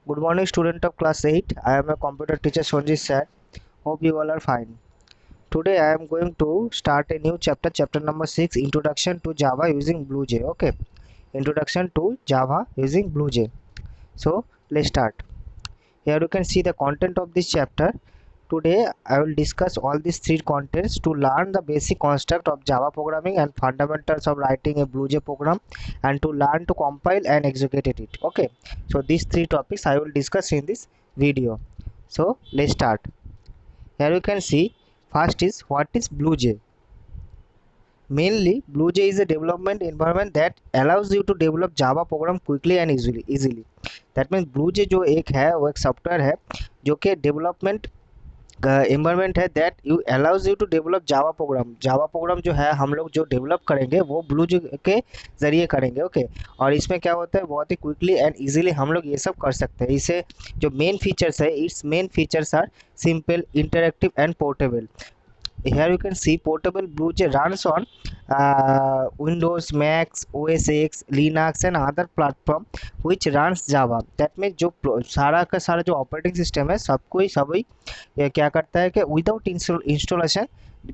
Good morning, student of class 8. I am a computer teacher Sonjit sir. Hope you all are fine. Today I am going to start a new chapter, chapter number 6, Introduction to Java using BlueJ. Okay, Introduction to Java using BlueJ. So let's start. Here you can see the content of this chapter. Today I will discuss all these three contents to learn the basic construct of Java programming and fundamentals of writing a BlueJ program, and to learn to compile and execute it. Okay, so these three topics I will discuss in this video. So let's start. Here you can see, first is what is BlueJ. Mainly, BlueJ is a development environment that allows you to develop Java program quickly and easily. That means BlueJ जो एक है वो एक software है जो कि development environment है that you allows you to develop Java program जो है हम लोग जो डेवलप करेंगे वो ब्लूज के ज़रिए करेंगे। ओके, और इसमें क्या होता है, बहुत ही क्विकली एंड इजीली हम लोग ये सब कर सकते हैं। इसे जो मेन फीचर्स है, its main features are simple, interactive and portable. Here you can see portable BlueJ runs on Windows, Macs, OS X, Linux and other platform which runs Java. That means जो सारा का सारा जो operating system है सबको ही सभी ये क्या करता है कि विदाउट इंस्टॉलेशन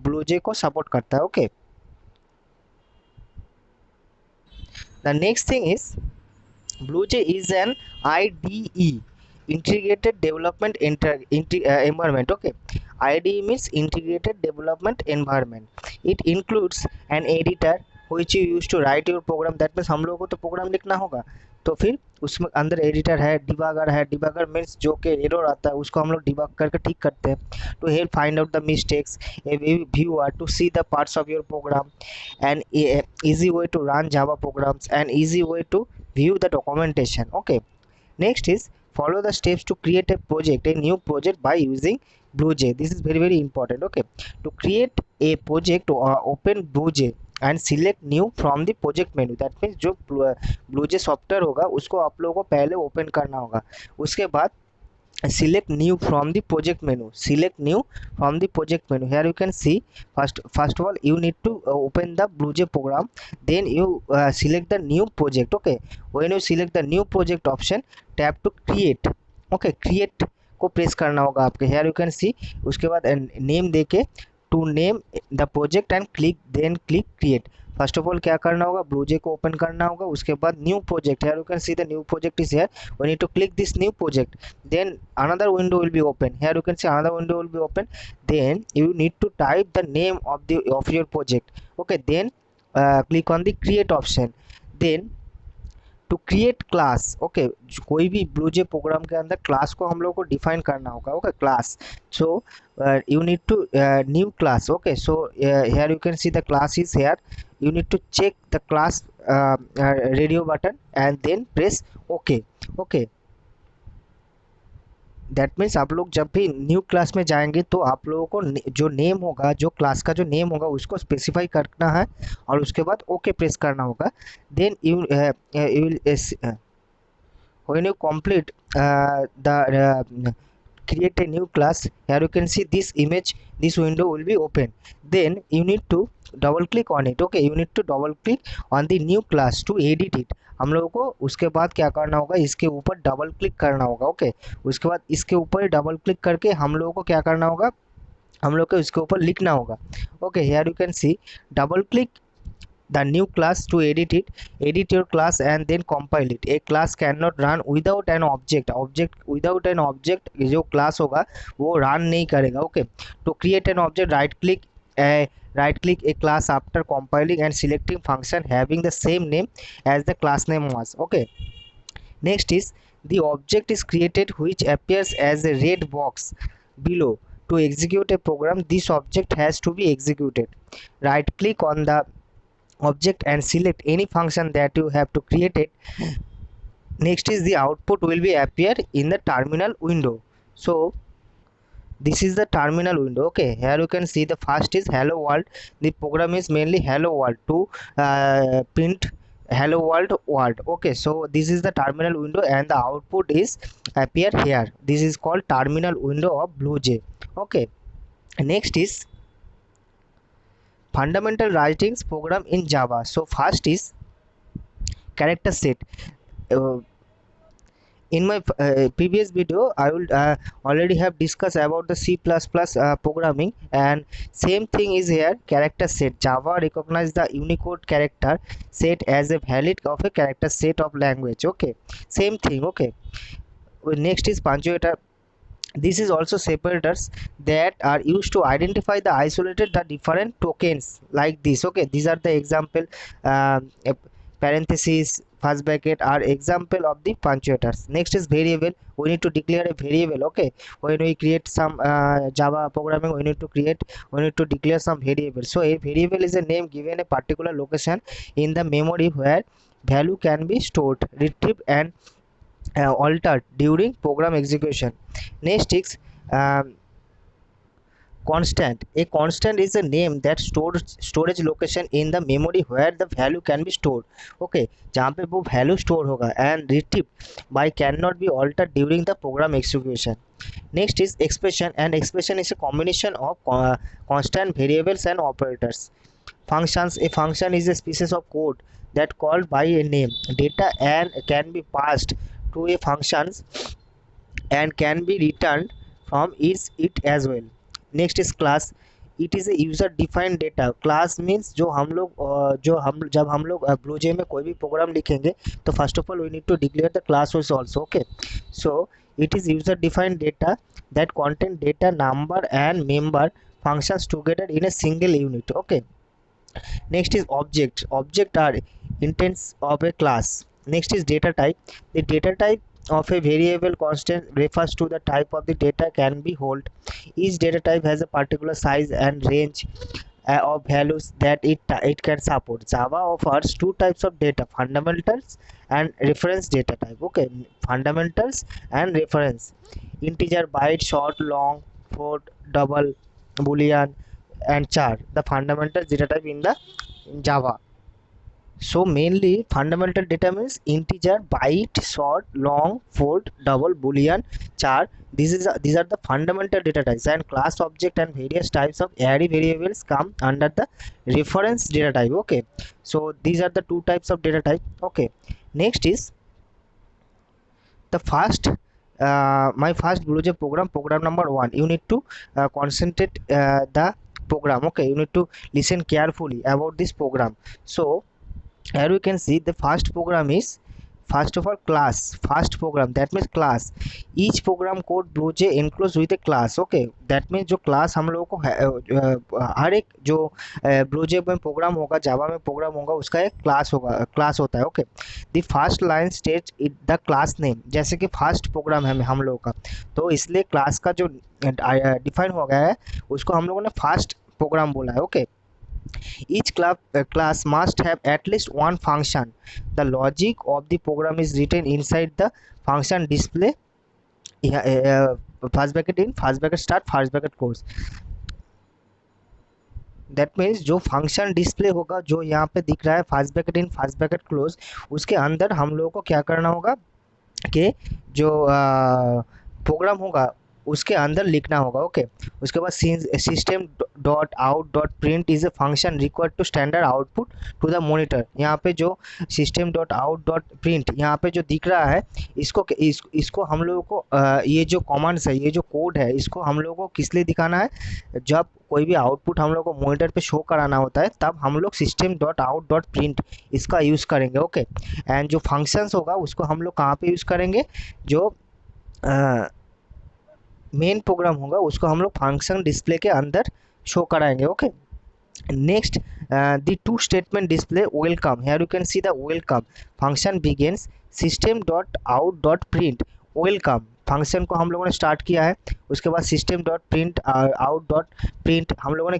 BlueJ को सपोर्ट करता है। Okay, the next thing is BlueJ is an IDE, integrated development environment. Okay, IDE means integrated development environment. It includes an editor which you use to write your program. That means हम लोगों को तो programme लिखना होगा, तो फिर उसमें अंदर एडिटर है, डिबगर है। डिबगर मीन्स जो कि एरर आता है उसको हम लोग डिबग करके ठीक करते हैं। To help find out the mistakes, a viewer to see the parts of your program, and easy way to run Java programs, and easy way to view the documentation. Okay, next is follow the steps to create a new project by using BlueJ. This is very important. Okay, to create a project, open BlueJ and select new from the project menu. That means जो BlueJ software होगा उसको आप लोगों को पहले open करना होगा, उसके बाद select new from the project menu. Here you can see, first of all you need to open the BlueJ program, then you select the new project. Okay, when you select the new project option, tap to create. Okay, create को press करना होगा आपके। Here you can see, उसके बाद name देके to name the project and click create. First of all क्या करना होगा, BlueJ को ओपन करना होगा, उसके बाद new project. Here you can see the new project is here. We need to click this new project, then another window will be open. Here you can see another window will be open, then you need to type the name of your project. Okay, then click on the create option, then to create class. Okay, कोई भी BlueJ programme के अंदर class को हम लोग को define करना होगा। Okay, class, so you need to new class. Okay, so here you can see the class is here. You need to check the class radio button and then press OK. Okay, that means आप लोग जब भी new class में जाएंगे तो आप लोगों को जो नेम होगा, जो क्लास का जो नेम होगा उसको स्पेसिफाई करना है और उसके बाद ओके प्रेस करना होगा। Then you will when you complete the create a new class, here you can see this image, this window will be open, then you need to double click on it. Okay, you need to double click on the new class to edit it. हम लोगों को उसके बाद क्या करना होगा, इसके ऊपर डबल क्लिक करना होगा। ओके, उसके बाद इसके ऊपर डबल क्लिक करके हम लोगों को क्या करना होगा, हम लोग को इसके ऊपर लिखना होगा। Okay, here you can C, double click the new class to edit your class and then compile it. A class cannot run without an object without an object जो class होगा वो run नहीं करेगा। Okay, to create an object, right click a class after compiling and selecting function having the same name as the class name was। Okay, next is the object is created which appears as a red box below. To execute a program, this object has to be executed. Right click on the object and select any function that you have to create it. Next is the output will be appear in the terminal window. So this is the terminal window. Okay, here you can see the first is hello world. The program is mainly hello world to print hello world. Okay, so this is the terminal window and the output is appear here. This is called terminal window of BlueJ. Okay, next is fundamental writings program in Java. So first is character set. In my previous video I will already have discussed about the C++ programming, and same thing is here. Character set, Java recognize the Unicode character set as a valid of a character set of language. Okay, same thing. Okay, next is punctuator. This is also separators that are used to identify the isolated the different tokens like this. Okay, these are the example. A parentheses, first bracket are example of the punctuators. Next is variable. We need to declare a variable. Okay, when we create some Java programming, we need to declare some variable. So a variable is a name given a particular location in the memory where value can be stored, retrieved, and altered during program execution. Next is um, constant. A constant is a name that stores storage location in the memory where the value can be stored. Okay, जहाँ पे वो value store होगा and retrieved by cannot be altered during the program execution. Next is expression, and expression is a combination of constant variables and operators. Functions, a function is a species of code that called by a name data and can be passed to a functions and can be returned from it as well. Next is class. It is a user defined data. Class means जो हम लोग जब हम लोग BlueJ में कोई भी program लिखेंगे तो first of all we need to declare the class also. Okay, so it is user defined data that contain data, number and member functions together in a single unit. Okay, next is object. Object are intents of a class. Next is data type. The data type of a variable constant refers to the type of the data can be held. Each data type has a particular size and range of values that it can support. Java offers two types of data: fundamentals and reference data type. Okay, fundamentals and reference. Integer, byte, short, long, float, double, boolean, and char. The fundamental data type in the Java. So mainly fundamental data means integer, byte, short, long, float, double, boolean, char. These are the fundamental data types, and class, object and various types of array variables come under the reference data type. Okay, so these are the two types of data type. Okay, next is the first my first BlueJ program number 1. You need to concentrate the program. Okay, you need to listen carefully about this program. So here we can see the first program is first of all class. First program, that means class. Each program code BlueJ enclosed with a class. Okay, that means जो class हम लोगों को हर एक जो BlueJ में programme होगा, जावा में programme होगा, उसका एक क्लास होगा, क्लास होता है. Okay, the first line states the class name. जैसे कि फर्स्ट प्रोग्राम है हम लोगों का, तो इसलिए क्लास का जो डिफाइन हो गया है उसको हम लोगों ने फर्स्ट प्रोग्राम बोला है. Okay, each class must have at least one function. The logic of the program is written inside the function display. First bracket in, first bracket start, first bracket close. That means जो function display होगा, जो यहाँ पे दिख रहा है first bracket in first bracket close, उसके अंदर हम लोगों को क्या करना होगा कि जो प्रोग्राम होगा उसके अंदर लिखना होगा. ओके, उसके बाद system dot out dot print is a function required to standard output to the monitor. यहाँ पे जो system dot out dot print यहाँ पे जो दिख रहा है, इसको हम लोगों को ये जो कमांड्स है, ये जो कोड है, इसको हम लोगों को किस लिए दिखाना है? जब कोई भी आउटपुट हम लोग को मॉनिटर पे शो कराना होता है, तब हम लोग system dot out dot print इसका यूज़ करेंगे. ओके, एंड जो फंक्शंस होगा उसको हम लोग कहाँ पे यूज़ करेंगे? जो मेन प्रोग्राम होगा उसको हम लोग फंक्शन डिस्प्ले के अंदर शो कराएंगे. Okay, next the two statement display welcome. Here you can see the welcome. Function begins system dot out dot print welcome. Function को हम लोगों ने स्टार्ट किया है, उसके बाद system dot print out dot print हम लोगों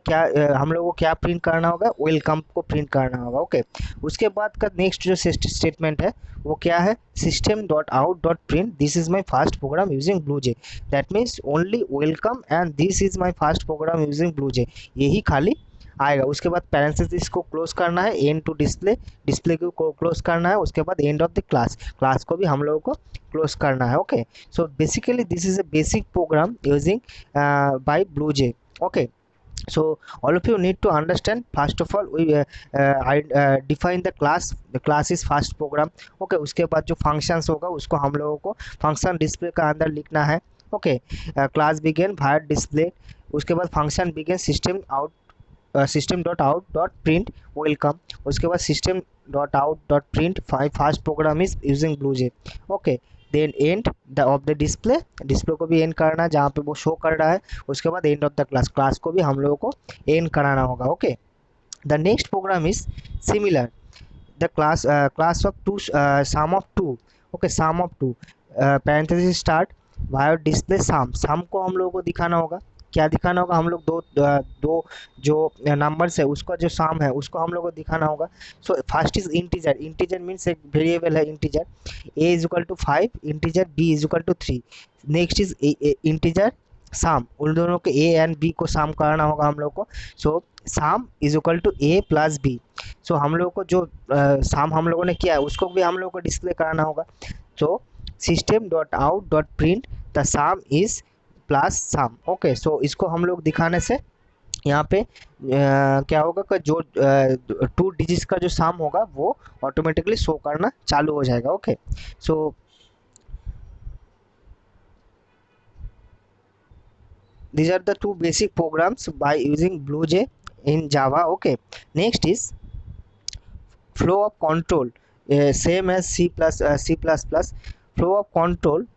को क्या प्रिंट करना होगा? वेलकम को प्रिंट करना होगा. ओके, उसके बाद का नेक्स्ट जो स्टेटमेंट है वो क्या है? System dot out dot print this is my first program using BlueJ. That means only welcome and this is my first program using BlueJ, यही खाली आएगा. उसके बाद पैरेंथेसिस को क्लोज करना है, एंड टू डिस्प्ले को क्लोज करना है. उसके बाद एंड ऑफ द क्लास को भी हम लोगों को क्लोज करना है. Okay, so basically this is a basic programme using by BlueJ. Okay, So all of you need to understand, first of all we define the class. The class is first program. Okay, उसके बाद जो functions होगा उसको हम लोगों को function display का अंदर लिखना है. Okay, class begin var display. उसके बाद function begin system out system dot out dot print welcome. उसके बाद system dot out dot print first program is using BlueJ. Okay, then end the of the display. Display को भी and करना है जहाँ पे वो शो कर रहा है. उसके बाद end of the class. Class को भी हम लोगों को एंड कराना होगा. Okay, the next program is similar. The class of two sum of two. Okay, sum of two parenthesis start wire display sum. Sum को हम लोगों को दिखाना होगा. क्या दिखाना होगा? हम लोग दो जो नंबर्स है उसका जो सम है उसको हम लोग को दिखाना होगा. So first is integer. Integer means एक वेरिएबल है integer. A is equal to 5, integer B is equal to 3. Next is integer sum. उन दोनों के ए एंड बी को सम करना होगा हम लोग को. So sum is equal to A plus B. So हम लोग को जो सम हम लोगों ने किया है उसको भी हम लोग को डिस्प्ले कराना होगा. So system dot out dot print the sum is plus sum. Okay, so इसको हम लोग दिखाने से यहाँ पे क्या होगा कि जो 2 डिजिट्स का जो सम होगा वो ऑटोमेटिकली शो करना चालू हो जाएगा. Okay, so these are the two basic programs by using BlueJ in Java. Okay, next is flow of control. Same as C++. Flow of control.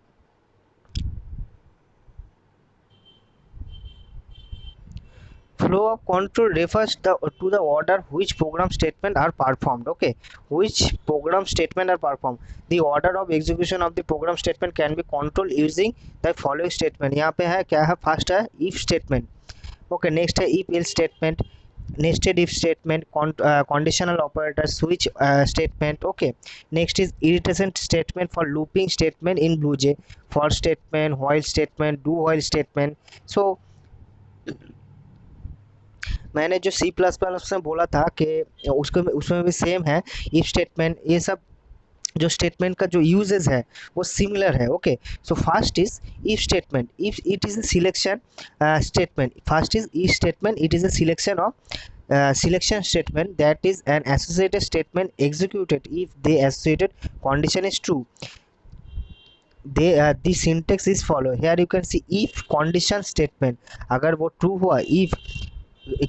Flow of control refers to the order which program statement are performed. Okay, which program statement are performed. The order of execution of the program statement can be controlled using the following statement. यहाँ पे है क्या है? First है if statement. Okay, next है if else statement, nested if statement, conditional operator, switch statement. Okay, next is iteration statement for looping statement in BlueJ, for statement, while statement, do while statement. So मैंने जो C++ में बोला था कि उसको उसमें भी सेम है. इफ स्टेटमेंट, ये सब जो स्टेटमेंट का जो यूजेस है वो सिमिलर है. Okay, so first is if statement. If it is a selection statement. First is if statement. It is a selection of selection statement that is an associated statement executed if the associated condition is true. The syntax is follow. Here you can see if condition statement. अगर वो true हुआ, if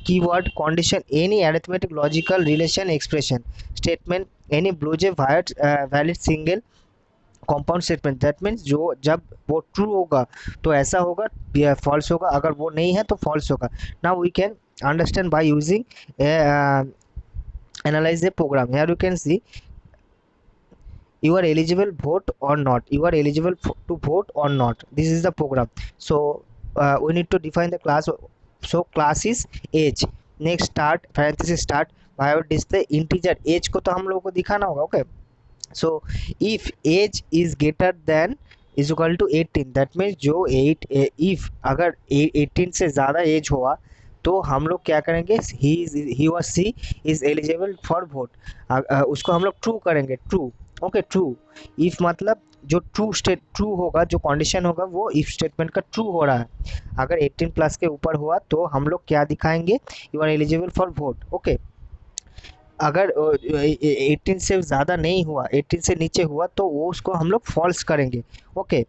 keyword condition any arithmetic logical relation expression statement any BlueJ valid single compound statement. that means जो जब वो true होगा तो ऐसा होगा, false होगा. अगर वो नहीं है तो false होगा. now we can understand by using analyze the program. Here you can see you are eligible vote or not. You are eligible to vote or not. This is the program. So we need to define the class. So class is age. next start parenthesis start wire display integer. Age को तो हम लोगों को दिखाना होगा. Okay, so if age is greater then is equal to 18. That means जो 8 if अगर 18 से ज़्यादा एज हुआ तो हम लोग क्या करेंगे? ही और सी इज एलिजिबल फॉर वोट. उसको हम लोग ट्रू करेंगे. ट्रू. Okay, true. इफ मतलब जो ट्रू होगा, जो कंडीशन होगा वो इफ स्टेटमेंट का ट्रू हो रहा है. अगर 18 प्लस के ऊपर हुआ तो हम लोग क्या दिखाएंगे? You are eligible for vote. Okay, अगर 18 से ज़्यादा नहीं हुआ, 18 से नीचे हुआ तो वो उसको हम लोग फॉल्स करेंगे. ओके,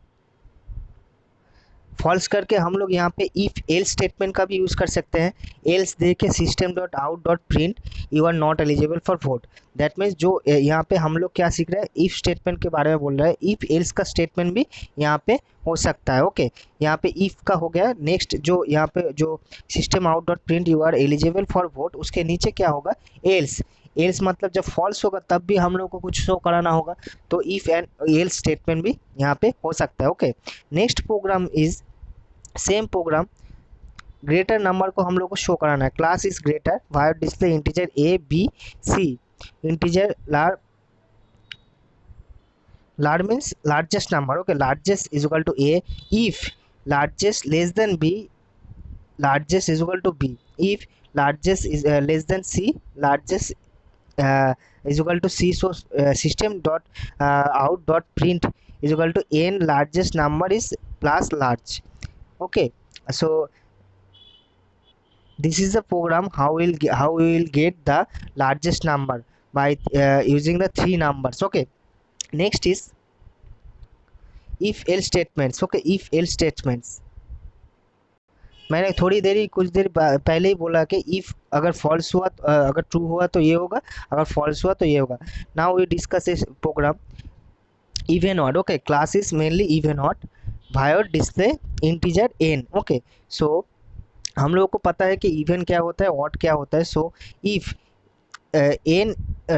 फॉल्स करके हम लोग यहाँ पे इफ एल्स स्टेटमेंट का भी यूज़ कर सकते हैं. एल्स दे के system dot out dot print you are not eligible for vote. That means जो यहाँ पे हम लोग क्या सीख रहे हैं? इफ स्टेटमेंट के बारे में बोल रहे हैं. इफ एल्स का स्टेटमेंट भी यहाँ पे हो सकता है. ओके, यहाँ पे इफ का हो गया. नेक्स्ट जो यहाँ पे जो system out dot print you are eligible for vote, उसके नीचे क्या होगा? एल्स. एल्स मतलब जब फॉल्स होगा तब भी हम लोग को कुछ शो कराना होगा. तो इफ एंड एल्स स्टेटमेंट भी यहाँ पे हो सकता है. Okay, next program is same program. Greater number को हम लोग को शो कराना है. Class is greater wire display integer A B C. Integer large means largest number. Okay, largest is equal to A. If largest less than B, largest is equal to B. If largest is less than C, largest is equal to C. So system dot out dot print is equal to n largest number is plus large. Okay, so this is the program how we will get the largest number by using the three numbers. Okay, next is if else statements. Okay, if else statements, मैंने थोड़ी देर ही कुछ देर पहले ही बोला कि if अगर false हुआ अगर true हुआ तो ये होगा, अगर फॉल्स हुआ तो ये होगा. नाउ वी डिस्कस इस programme even odd. Okay, class is mainly even odd via display integer n. Okay, so हम लोगों को पता है कि इवन क्या होता है, ऑड क्या होता है. So if n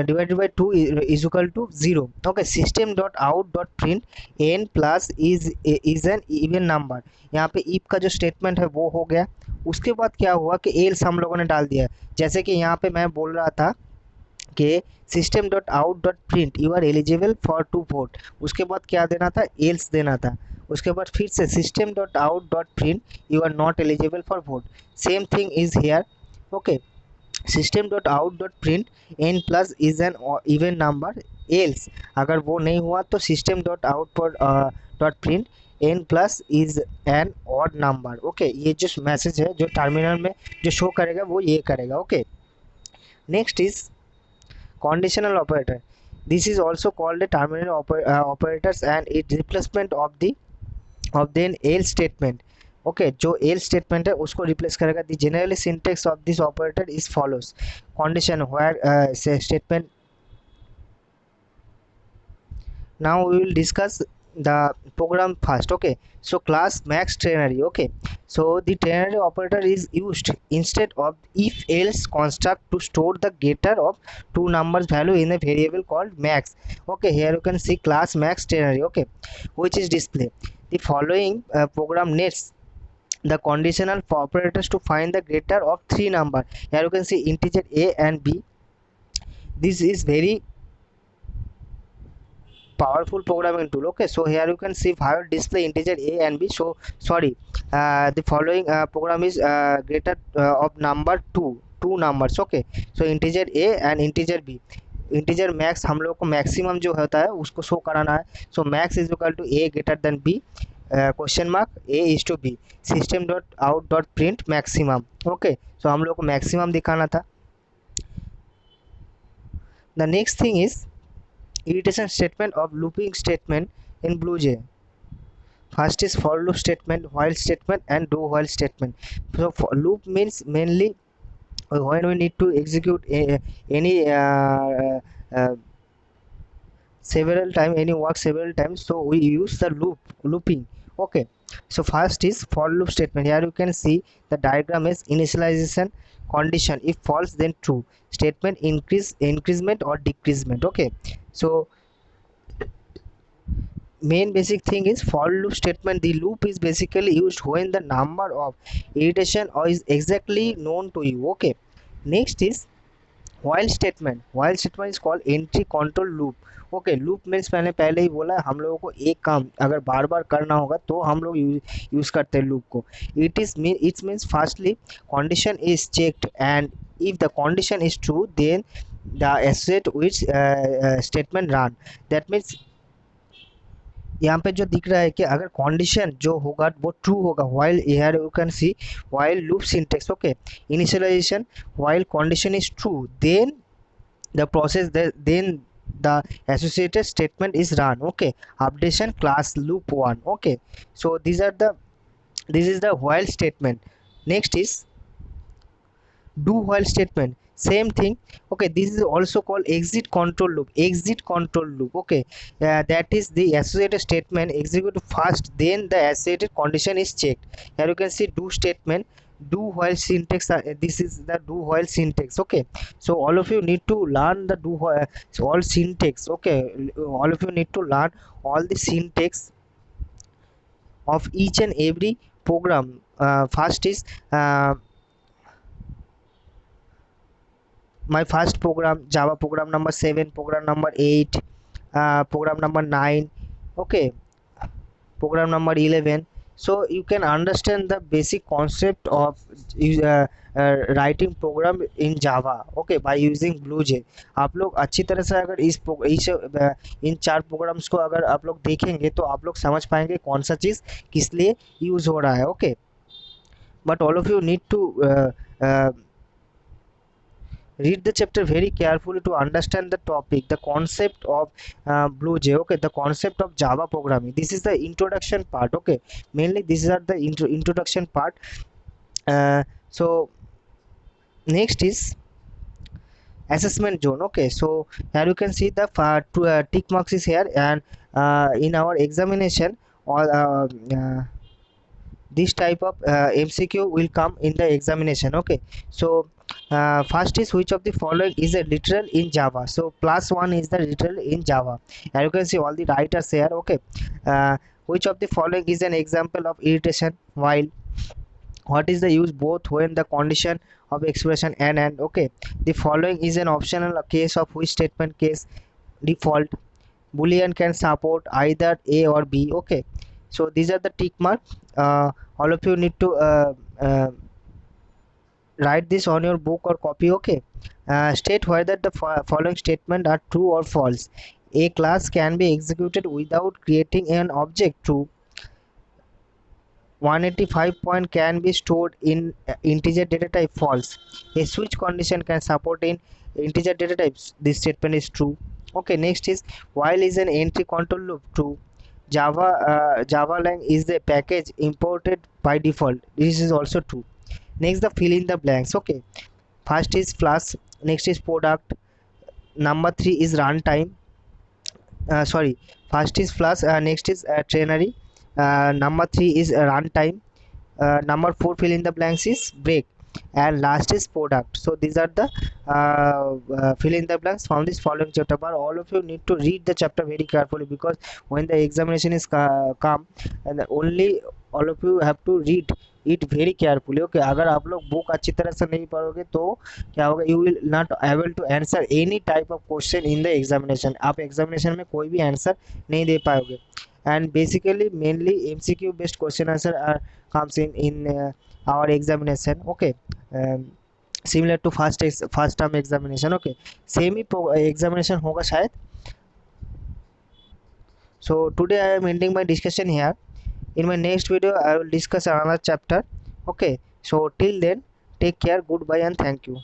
divided by 2 is equal to 0. Okay, system dot out dot print n plus is an even number. यहाँ पे if का जो स्टेटमेंट है वो हो गया. उसके बाद क्या हुआ कि else हम लोगों ने डाल दिया. जैसे कि यहाँ पे मैं बोल रहा था कि system dot out dot print you are eligible for to vote. उसके बाद क्या देना था, एल्स देना था. उसके बाद फिर से system dot out dot print you are not eligible for vote. Same thing is here. Okay, system dot out dot print N plus is N even number. Else अगर वो नहीं हुआ तो system dot out dot print N plus is N odd number. Okay, ये जो message है जो terminal में जो शो करेगा वो ये करेगा. Okay, next is conditional operator. This is also called a terminal operators and it replacement of the else statement. Okay, जो else statement है उसको replace करेगा. The general syntax of this operator is follows. Condition where statement. Now we will discuss the program first. Okay, so class max ternary. Okay, so the ternary operator is used instead of if else construct to store the getter of two numbers value in a variable called max. Okay, here you can see class max ternary. Okay, which is display the following program needs the conditional operators to find the greater of three number. Here you can see integer a and b. This is very powerful programming tool. Okay, so here you can see file display integer a and b. So sorry, the following program is greater of number two numbers. Okay, so integer a and integer b. Integer max हम लोग को maximum जो होता है उसको show कराना है. So max is equal to A greater than B question mark A is to B system dot out dot print maximum. Okay, so हम लोग को मैक्सिमम दिखाना था. The next thing is iteration statement of looping statement in BlueJ. First is for loop statement, while statement and do while statement. So for loop means mainly when we need to execute any several time any work several times, so we use the looping. Okay, so first is for loop statement. Here you can see the diagram is initialization condition, if false then true, statement increment or decreasement. Okay, so main basic thing is for loop statement. The loop is basically used when the number of iteration or is exactly known to you. Okay, next is while statement. While statement is called entry control loop. Okay, loop means मैंने पहले ही बोला हम लोगों को एक काम अगर बार बार करना होगा तो हम लोग यूज करते हैं लूप को. It means firstly condition is checked and if the condition is true then the asset which statement run. That means यहाँ पे जो दिख रहा है कि अगर कंडीशन जो होगा वो ट्रू होगा. While here you can see while loop syntax. Okay, initialisation while condition is true then the process then the associated statement is run. Okay, updation class loop 1. Okay, so this is the while statement. Next is do while statement, same thing. Okay, this is also called exit control loop. Okay, that is the associated statement execute first then the associated condition is checked. Here you can see do statement, do while syntax. This is the do while syntax. Okay, so all of you need to learn the do while all syntax. Okay, all of you need to learn all the syntax of each and every program. First is my first program java program number 7, program number 8, program number 9. Okay, program number 11. So you can understand the basic concept of writing program in java. Okay, by using BlueJ. आप लोग अच्छी तरह से अगर इन 4 programmes को अगर आप लोग देखेंगे तो आप लोग समझ पाएंगे कौन सा चीज़ किस लिए यूज़ हो रहा है. Okay, but all of you need to uh, read the chapter very carefully to understand the topic, the concept of BlueJ. Okay, the concept of Java programming. This is the introduction part. Okay, mainly these are the introduction part. So next is assessment zone. Okay, so here you can see the tick marks is here, and in our examination, or this type of MCQ will come in the examination. Okay, so first is which of the following is a literal in Java. So +1 is the literal in Java, and you can see all the writers here. Okay, which of the following is an example of iteration? While. What is the use both when the condition of expression and? Okay, the following is an optional case of which statement? Case default. Boolean can support either A or B. Okay, so these are the tick mark. All of you need to write this on your book or copy. Okay, state whether the following statement are true or false. A class can be executed without creating an object. True. 185 point can be stored in integer data type. False. A switch condition can support in integer data types. This statement is true. Okay, next is while is an entry control loop. True. Java lang is the package imported by default. This is also true. Next, the fill in the blanks. Okay, first is class, next is product, number 3 is runtime. Sorry, first is plus, next is ternary, number 3 is runtime, number 4 fill in the blanks is break, and last is product. So these are the fill in the blanks from this following chapter. But all of you need to read the chapter very carefully, because when the examination is come, and only all of you have to read it very carefully. Okay, अगर आप लोग book अच्छी तरह से नहीं पढ़ोगे तो क्या होगा, you will not able to answer any type of question in the examination. आप एग्जामिनेशन में कोई भी आंसर नहीं दे पाओगे. And basically mainly MCQ based question answer are comes in our examination. Okay, similar to first term examination. Okay, same he examination होगा शायद. So today I am ending my discussion here. In my next video I will discuss another chapter. Okay, so till then, take care, goodbye, and thank you.